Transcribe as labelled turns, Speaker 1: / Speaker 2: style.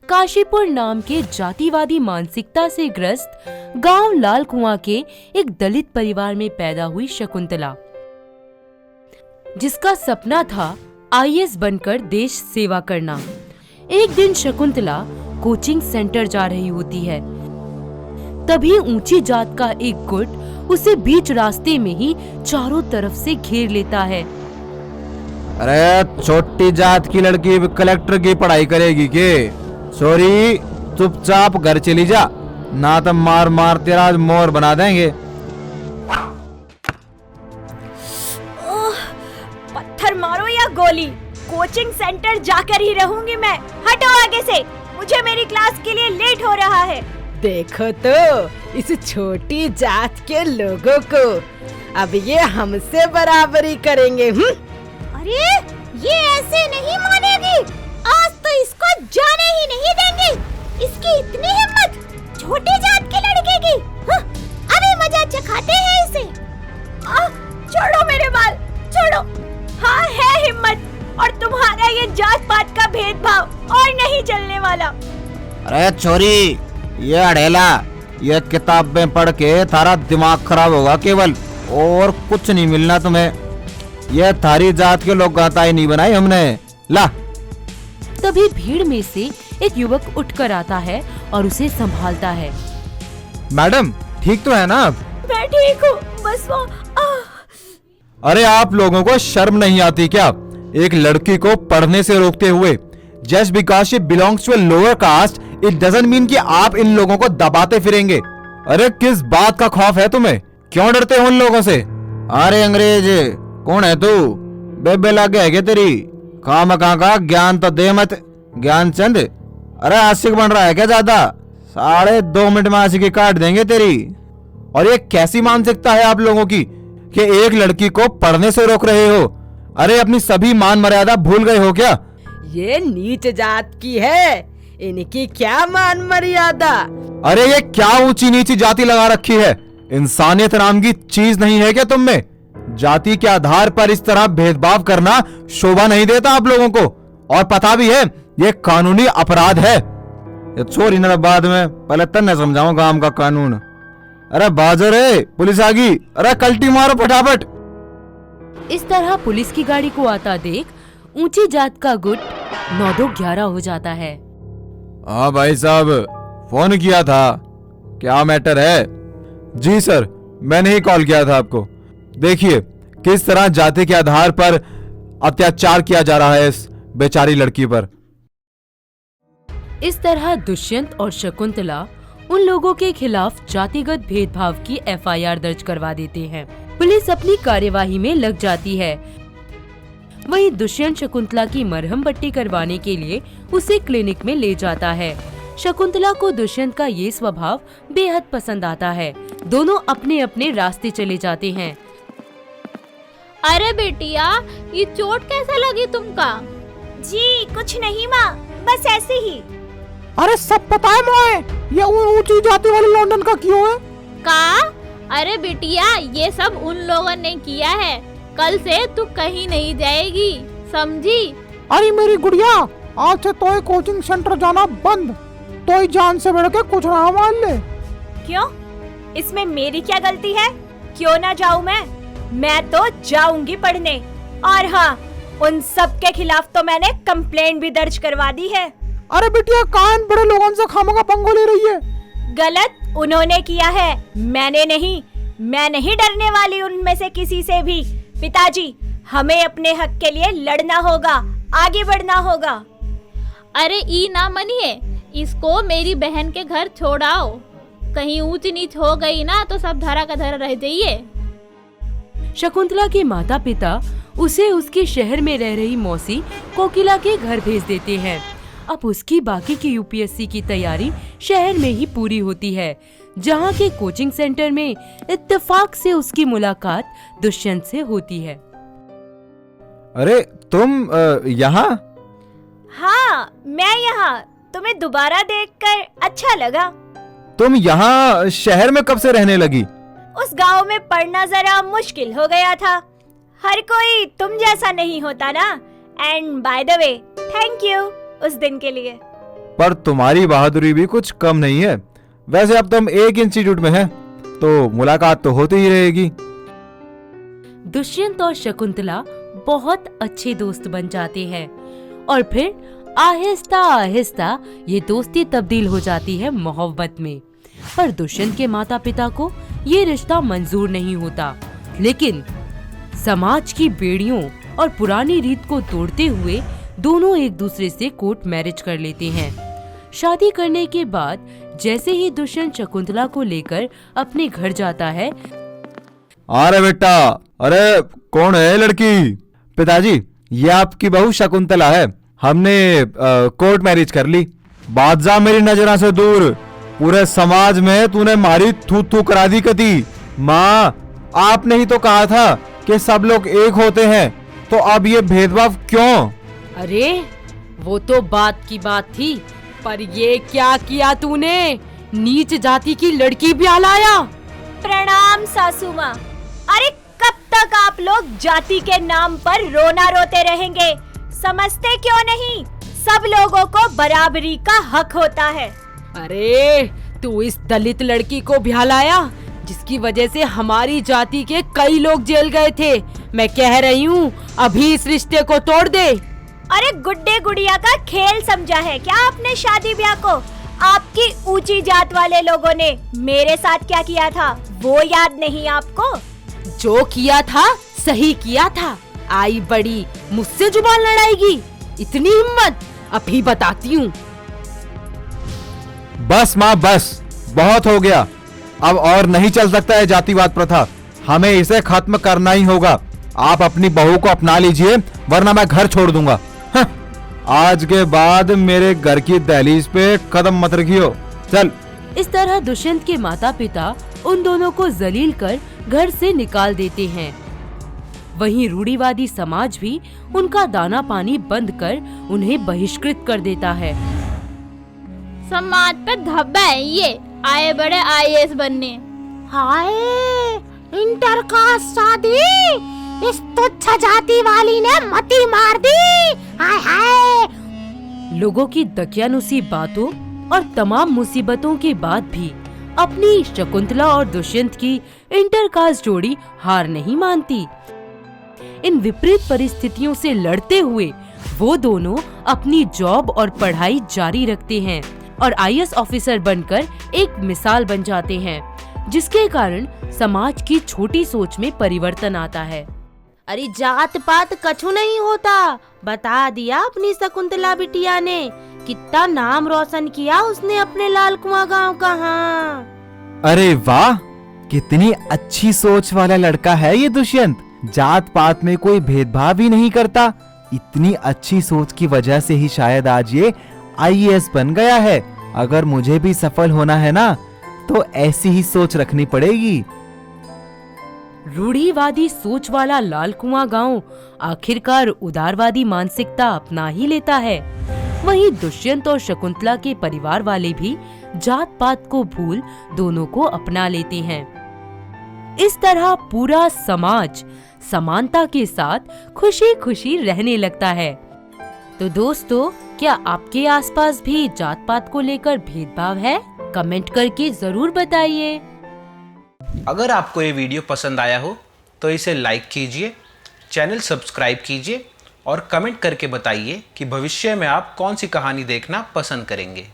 Speaker 1: काशीपुर नाम के जातिवादी मानसिकता से ग्रस्त गांव लाल कुआं के एक दलित परिवार में पैदा हुई शकुंतला, जिसका सपना था आईएएस बनकर देश सेवा करना। एक दिन शकुंतला कोचिंग सेंटर जा रही होती है, तभी ऊंची जात का एक गुट उसे बीच रास्ते में ही चारों तरफ से घेर लेता है।
Speaker 2: अरे छोटी जात की लड़की कलेक्टर की पढ़ाई करेगी के? सॉरी, चुपचाप घर चली जा, ना तो मार मार तेरा मोर बना देंगे।
Speaker 3: पत्थर मारो या गोली, कोचिंग सेंटर जाकर ही रहूंगी मैं। हटो आगे से, मुझे मेरी क्लास के लिए लेट हो रहा है।
Speaker 4: देखो तो इस छोटी जात के लोगों को, अब ये हमसे बराबरी करेंगे।
Speaker 3: अरे ये ऐसे नहीं मानेगी, आज तो इसको जाने ही नहीं देंगे। इसकी इतनी हिम्मत, छोटी जात के लड़के की। अभी मजा चखाते हैं इसे। छोड़ो मेरे बाल, छोड़ो। हाँ है हिम्मत, और तुम्हारा ये जात पात का भेदभाव और नहीं चलने वाला।
Speaker 2: अरे छोरी, ये अड़ेला, ये किताबें पढ़ के थारा दिमाग खराब होगा केवल, और कुछ नहीं मिलना तुम्हें। ये थारी जात के लोग गाताई नहीं बनाई हमने। ला।
Speaker 1: तभी भीड़ में से एक युवक उठकर आता है और उसे संभालता है।
Speaker 2: मैडम ठीक तो है ना आप?
Speaker 3: मैं ठीक हूँ, बस वो
Speaker 2: अरे आप लोगों को शर्म नहीं आती क्या, एक लड़की को पढ़ने से रोकते हुए? Just because she belongs to a lower caste it doesn't mean कि आप इन लोगों को दबाते फिरेंगे। अरे किस बात का खौफ है तुम्हें? क्यों डरते हो उन लोगों से? अरे अंग्रेज, कौन है तू? बेबे लागे है क्या तेरी? खामखा का ज्ञान तो दे मत, ज्ञान चंद। अरे आशिक बन रहा है क्या ज्यादा? 2.5 मिनट में आशिकी काट देंगे तेरी। और ये कैसी मानसिकता है आप लोगों की कि एक लड़की को पढ़ने से रोक रहे हो? अरे अपनी सभी मान मर्यादा भूल गए हो क्या?
Speaker 4: ये नीच जात की है, इनकी क्या मान मर्यादा?
Speaker 2: अरे ये क्या ऊंची नीची जाति लगा रखी है? इंसानियत नाम की चीज नहीं है क्या तुम में? जाति के आधार पर इस तरह भेदभाव करना शोभा नहीं देता आप लोगों को, और पता भी है ये कानूनी अपराध है। ये छोरी ना बाद में, पहले तन्ने समझाऊं काम का कानून। अरे बाजर है, पुलिस आ गई। अरे कल्टी मारो फटाफट।
Speaker 1: इस तरह पुलिस की गाड़ी को आता देख ऊंची जात का गुट 9-11 हो जाता है।
Speaker 2: हाँ भाई साहब, फोन किया था, क्या मैटर है? जी सर, मैंने ही कॉल किया था आपको। देखिए किस तरह जाति के आधार पर अत्याचार किया जा रहा है इस बेचारी लड़की पर।
Speaker 1: इस तरह दुष्यंत और शकुंतला उन लोगों के खिलाफ जातिगत भेदभाव की एफआईआर दर्ज करवा देते हैं। पुलिस अपनी कार्यवाही में लग जाती है। वहीं दुष्यंत शकुंतला की मरहम पट्टी करवाने के लिए उसे क्लिनिक में ले जाता है। शकुंतला को दुष्यंत का ये स्वभाव बेहद पसंद आता है। दोनों अपने अपने रास्ते चले जाते हैं।
Speaker 5: अरे बेटिया, ये चोट कैसे लगी तुमका?
Speaker 3: जी कुछ नहीं माँ, बस ऐसे ही।
Speaker 6: अरे सब पता है मोए, ये ऊंची जाति वाले लंदन का क्यों है?
Speaker 5: का? अरे बेटिया, ये सब उन लोगों ने किया है। कल से तू कहीं नहीं जाएगी, समझी?
Speaker 6: अरे मेरी गुड़िया, आज से तो कोचिंग सेंटर जाना बंद। तो जान से बढ़ के कुछ ना मान ले।
Speaker 3: क्यों? इसमें मेरी क्या गलती है? क्यों ना जाऊँ मैं तो जाऊंगी पढ़ने। और हाँ, उन सब के खिलाफ तो मैंने कंप्लेंट भी दर्ज करवा दी है।
Speaker 6: अरे बिटिया, कान बड़े लोगों से खामोगा पंगो ले रही है।
Speaker 3: गलत उन्होंने किया है, मैंने नहीं। मैं नहीं डरने वाली उनमें से किसी से भी। पिताजी, हमें अपने हक के लिए लड़ना होगा, आगे बढ़ना होगा।
Speaker 5: अरे ई ना मनिए, इसको मेरी बहन के घर छोड़ाओ। कहीं ऊंच नीच हो गई ना तो सब धरा का धरा रह जाइए।
Speaker 1: शकुंतला के माता पिता उसे उसके शहर में रह रही मौसी कोकिला के घर भेज देते हैं। अब उसकी बाकी की यूपीएससी की तैयारी शहर में ही पूरी होती है, जहाँ के कोचिंग सेंटर में इत्तेफाक से उसकी मुलाकात दुष्यंत से होती है।
Speaker 2: अरे तुम यहाँ?
Speaker 3: हाँ मैं यहाँ। तुम्हें दोबारा देखकर अच्छा लगा।
Speaker 2: तुम यहाँ शहर में कब से रहने लगी?
Speaker 3: उस गांव में पढ़ना जरा मुश्किल हो गया था। हर कोई तुम जैसा नहीं होता ना। And by the way, thank you उस दिन के लिए।
Speaker 2: पर तुम्हारी बहादुरी भी कुछ कम नहीं है। वैसे अब तुम एक इंस्टीट्यूट में हैं, तो मुलाकात तो होती ही रहेगी।
Speaker 1: दुष्यंत और शकुंतला बहुत अच्छे दोस्त बन जाते हैं और फिर आहिस्ता आहिस्ता ये दोस्ती तब्दील हो जाती है मोहब्बत में। पर दुष्यंत के माता पिता को ये रिश्ता मंजूर नहीं होता, लेकिन समाज की बेड़ियों और पुरानी रीत को तोड़ते हुए दोनों एक दूसरे से कोर्ट मैरिज कर लेते हैं। शादी करने के बाद जैसे ही दुष्यंत शकुंतला को लेकर अपने घर जाता है,
Speaker 2: अरे बेटा, अरे कौन है लड़की? पिताजी, ये आपकी बहू शकुंतला है। हमने कोर्ट मैरिज कर ली। बात जा मेरी नजरों से दूर। पूरे समाज में तूने मारी थू थू करा दी कती। माँ, आपने ही तो कहा था कि सब लोग एक होते हैं, तो अब ये भेदभाव क्यों?
Speaker 1: अरे वो तो बात की बात थी, पर ये क्या किया तूने? नीच जाति की लड़की ब्याह लाया।
Speaker 3: प्रणाम सासू माँ। अरे कब तक आप लोग जाति के नाम पर रोना रोते रहेंगे? समझते क्यों नहीं? सब लोगों को बराबरी का हक होता है।
Speaker 1: अरे तू इस दलित लड़की को ब्याह लाया जिसकी वजह से हमारी जाति के कई लोग जेल गए थे। मैं कह रही हूँ अभी इस रिश्ते को तोड़ दे।
Speaker 3: अरे गुड्डे गुड़िया का खेल समझा है क्या आपने शादी ब्याह को? आपकी ऊंची जात वाले लोगों ने मेरे साथ क्या किया था वो याद नहीं आपको?
Speaker 1: जो किया था सही किया था। आई बड़ी मुझसे जुबान लड़ाएगी? इतनी हिम्मत? अभी बताती हूँ।
Speaker 2: बस माँ, बस बहुत हो गया। अब और नहीं चल सकता है जातिवाद प्रथा। हमें इसे खत्म करना ही होगा। आप अपनी बहू को अपना लीजिए, वरना मैं घर छोड़ दूंगा। आज के बाद मेरे घर की दहलीज पे कदम मत रखियो। चल।
Speaker 1: इस तरह दुष्यंत के माता पिता उन दोनों को जलील कर घर से निकाल देते हैं। वहीं रूढ़िवादी समाज भी उनका दाना पानी बंद कर उन्हें बहिष्कृत कर देता है।
Speaker 5: समाज पे धब्बा है ये, आए बड़े IAS बनने।
Speaker 3: हाय, इंटर कास्ट शादी इस तुच्छ जाति वाली ने मती मार दी। हाय हाय।
Speaker 1: लोगों की दकियानुसी बातों और तमाम मुसीबतों के बाद भी अपनी शकुंतला और दुष्यंत की इंटरकास्ट जोड़ी हार नहीं मानती। इन विपरीत परिस्थितियों से लड़ते हुए वो दोनों अपनी जॉब और पढ़ाई जारी रखते हैं और IAS ऑफिसर बनकर एक मिसाल बन जाते हैं, जिसके कारण समाज की छोटी सोच में परिवर्तन आता है। अरे जात पात कछु नहीं होता, बता दिया अपनी शकुंतला बिटिया ने। कितना नाम रोशन किया उसने अपने लाल कुआं गाँव का। हाँ।
Speaker 2: अरे वाह, कितनी अच्छी सोच वाला लड़का है ये दुष्यंत। जात पात में कोई भेदभाव ही नहीं करता। इतनी अच्छी सोच की वजह से ही शायद आज ये IAS बन गया है। अगर मुझे भी सफल होना है ना, तो ऐसी ही सोच रखनी पड़ेगी।
Speaker 1: रूढ़िवादी सोच वाला लाल कुआं गांव आखिरकार उदारवादी मानसिकता अपना ही लेता है। वहीं दुष्यंत और शकुंतला के परिवार वाले भी जात पात को भूल दोनों को अपना लेते हैं। इस तरह पूरा समाज समानता के साथ खुशी खुशी रहने लगता है। तो दोस्तों, क्या आपके आसपास भी जात पात को लेकर भेदभाव है? कमेंट करके जरूर बताइए।
Speaker 7: अगर आपको ये वीडियो पसंद आया हो तो इसे लाइक कीजिए, चैनल सब्सक्राइब कीजिए और कमेंट करके बताइए कि भविष्य में आप कौन सी कहानी देखना पसंद करेंगे।